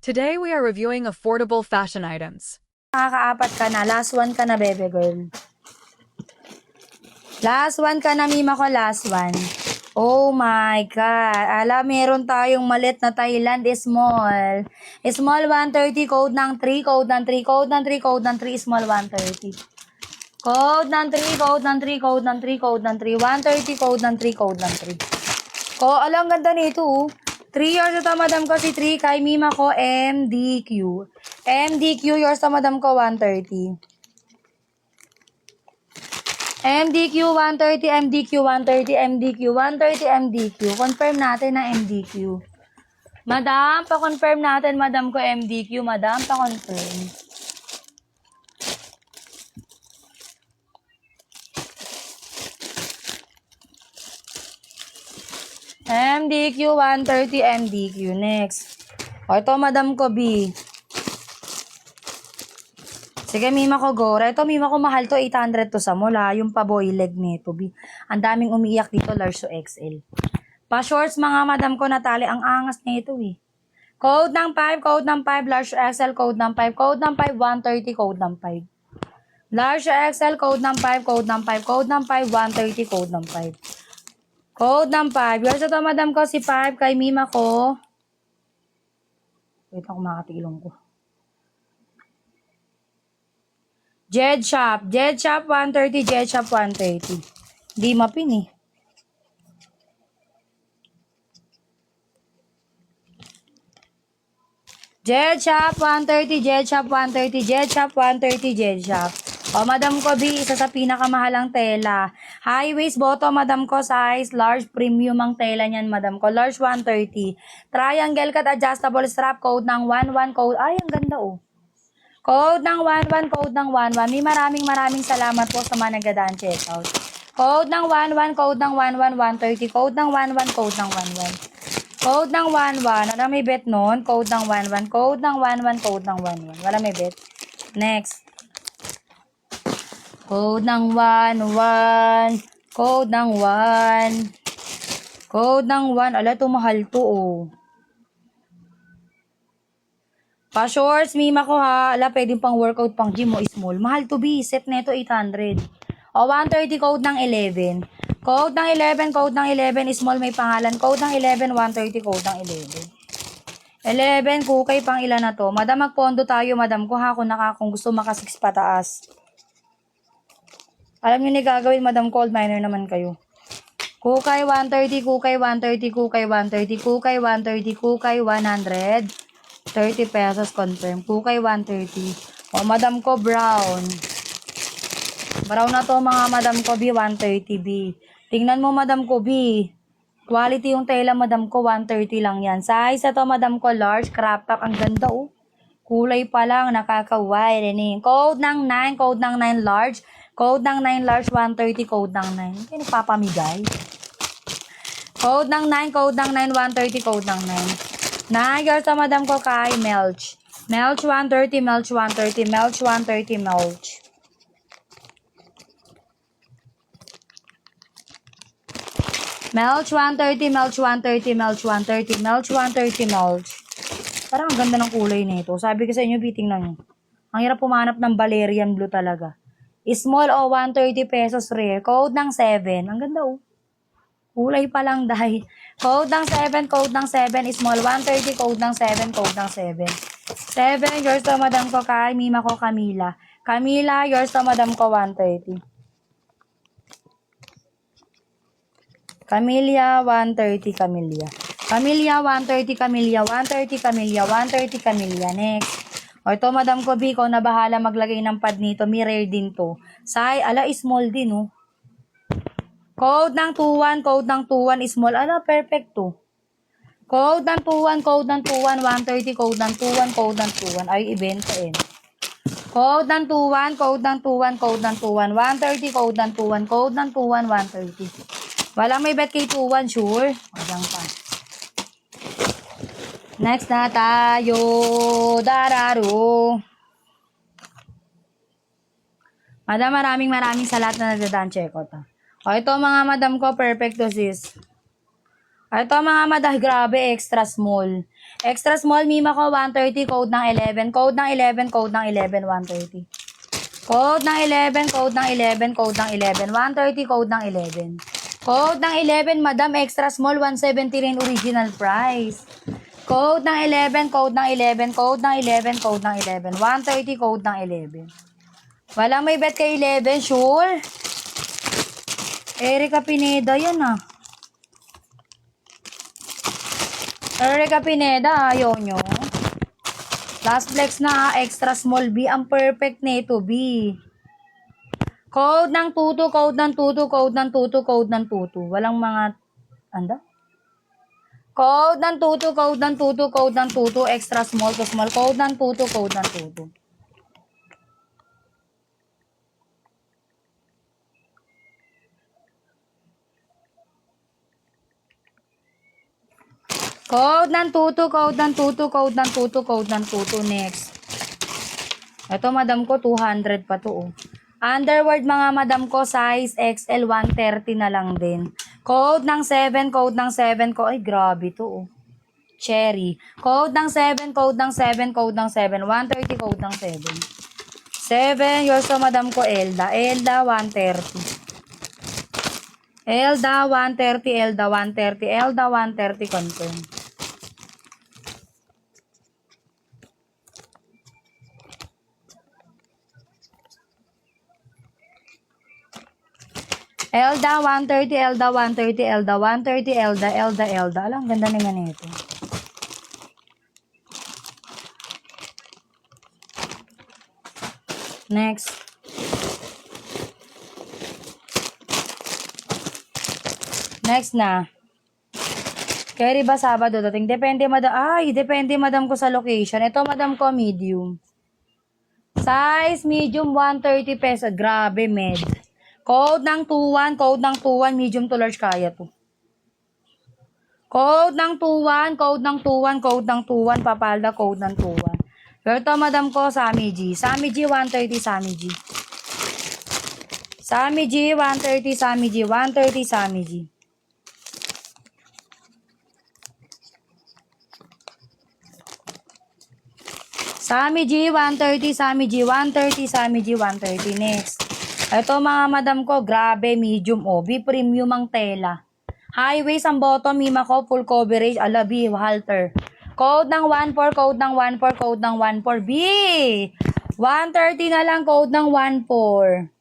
Today we are reviewing affordable fashion items. Nakakaapat ka na. Last one ka na, bebe girl. Last one ka na, mima ko. Last one. Oh my God. Meron tayong malit na Thailand small. Small 130, code ng 3, code ng 3, code ng 3, code ng 3, small 130. Code ng 3, code ng 3, code ng 3, code ng 3, 130, code ng 3, code ng 3. Ang ganda nito. 3 yours ito, madam ko, si 3. Kay mima ko, MDQ. MDQ yours to, madam ko, 130. MDQ 130, MDQ 130, MDQ 130, MDQ. Confirm natin na MDQ. Madam, pa-confirm natin, madam ko, MDQ. Madam, pa-confirm. MDQ 130, MDQ. Next. Ito, madam ko, B. Sige, mima ko, go. Ito, mima ko, mahal to. 800 to sa mula. Yung pa-boy leg nito, B. Ang daming umiiyak dito, large to XL. Pa-shorts, mga madam ko, Natali. Ang angas nito, eh. Code ng 5, code ng 5, large to XL, code ng 5, code ng 5, 130, code ng 5. Large to XL, code ng 5, code ng 5, code ng 5, 130, code ng 5. Code ng 5. Yours ito, madam ko, si 5. Kay mima ko. Wait ako, makatilong ko. Jed Shop 130, Jed Shop 130. Di mapin eh. Jed Shop 130, Jed Shop 130, Jed Shop 130, Jed Shop. Madam ko, B, isa sa pinakamahalang tela. High waist bottom, madam ko, size large, premium ang tela niyan, madam ko. Large 130. Triangle cut adjustable strap, code ng 11, code. Ay, ang ganda oh. Code ng 11, code ng 11. May maraming salamat po sa mga nagdadaan checkout. Code ng 11, code ng 11, 130. Code ng 11, code ng 11. Code ng 11. Ano may bet nun? Code ng 11, code ng 11, code ng 11. Wala may bet. Next. Code ng 11. Code ng 1. Code ng 1. Ala, ito mahal to oh. Pa-shorts, mima ko ha. Ala, pwedeng pang workout, pang gym o small. Mahal to be. Set neto 800. 130 code ng 11. Code ng 11, code ng 11. Small may pangalan. Code ng 11, 130 code ng 11. 11, kukay pang ilan na to. Madam, magpondo tayo, madam ko ha. Kung gusto maka-6 pataas. Alam nyo ni gagawin, madam, cold miner naman kayo. Kukay 130, kukay 130, kukay 130, kukay 130, kukay 100. 30 pesos confirm. Kukay 130. Madam ko, brown. Brown na to, mga madam ko, B, 130B. Tingnan mo, madam ko, B. Quality yung tela, madam ko, 130 lang yan. Size ito, madam ko, large, crop top. Ang ganda, oh. Kulay pa lang, nakaka-wide. Code ng 9, code ng 9, large. Code ng 9, large, 130, code ng 9. Hindi nagpapamigay. Code ng 9, code ng 9, 130, code ng 9. Yours to, madam ko, kay Melch. Melch 130, Melch 130, Melch 130, Melch. Melch 130, Melch 130, Melch 130, Melch 130, Melch. Parang ang ganda ng kulay nito. Sabi ko sa inyo, tingnan nyo. Ang hirap pumanap ng Valerian blue talaga. Small o 130 pesos rare. Code ng 7. Ang ganda oh. Kulay pa lang dahil. Code ng 7, code ng 7, small 130, code ng 7, code ng 7. 7, yours to, madam ko, kay mima ko, Camila. Camila, yours to, madam ko, 130. Camilla, 130, Camilla. Camilla, 130, Camilla, 130, Camilla, 130, Camilla. Next. Ito, madam ko, Biko, na bahala maglagay ng pad nito. Mirror din to. Say, small din, oh. Code ng 21, code ng 21, small. Perfect to. Code ng 21, code ng 21, 130, code ng 21, code ng 21. Ay, ibenta eh. Code ng 21, code ng 21, code ng 21, 130, code ng 21, code ng 21, 130. Walang may bet kay 21, sure. Walang pa. Next na tayo. Dararo. Madam, maraming sa lahat na nagdadaan checkout ha. Ito mga madam ko, perfect to sis. Ito mga madah, grabe, extra small. Extra small, Mima ko, 130, code ng 11. Code ng 11, code ng 11, 130. Code ng 11, code ng 11, code ng 11, 130, code ng 11. Code ng 11, madam, extra small, 170 rin original price. Code ng 11, code ng 11, code ng 11, code ng 11, 130, code ng 11. Walang may bet kay 11, sure? Erika Pineda, yan ah. Erika Pineda, ayaw nyo. Last flex na, extra small B. Ang perfect nito, B. Code ng tutu, code ng tutu, code ng tutu, code ng tutu. Walang mga, anda? Code ng tutu, code ng tutu, code ng tutu, extra small to small. Code ng tutu, code ng tutu. Code ng tutu, code ng tutu, code ng tutu, code ng tutu. Next. Ito, madam ko, 200 pa to, oh. Underwear, mga madam ko, size XL, 130 na lang din. Code ng 7, code ng 7 ko. Ay, grabe to, oh. Cherry. Code ng 7, code ng 7, code ng 7. 130, code ng 7. 7, yours to, madam ko, Elda. Elda, 130. Elda, 130, Elda, 130, Elda, 130, confirm. Elda 130, Elda 130, Elda 130, Elda, Elda, Elda. Alam, ganda naman ito. Next. Next na. Carry ba Sabado dating? Depende, madam. Ay, depende, madam ko sa location. Ito, madam ko, medium. Size medium, 130 pesos. Grabe, med. Code ng 21, code ng 21, medium to large, kaya to. Code ng 21, code ng 21, code ng 21, papalda, code ng 21. Ito, madam ko, Sammy G. Sammy G, 130, Sammy G. Sammy G, 130, Sammy G, 130, Sammy G. Sammy G, 130, Sammy G, 130, Sammy G, 130. Next. Ito, mga madam ko, grabe, medium, B, premium ang tela. High waist ang bottom, Mima ko, full coverage, alabi, halter. Code ng 14, code ng 14, code ng 14, B. 130 na lang, code ng 14.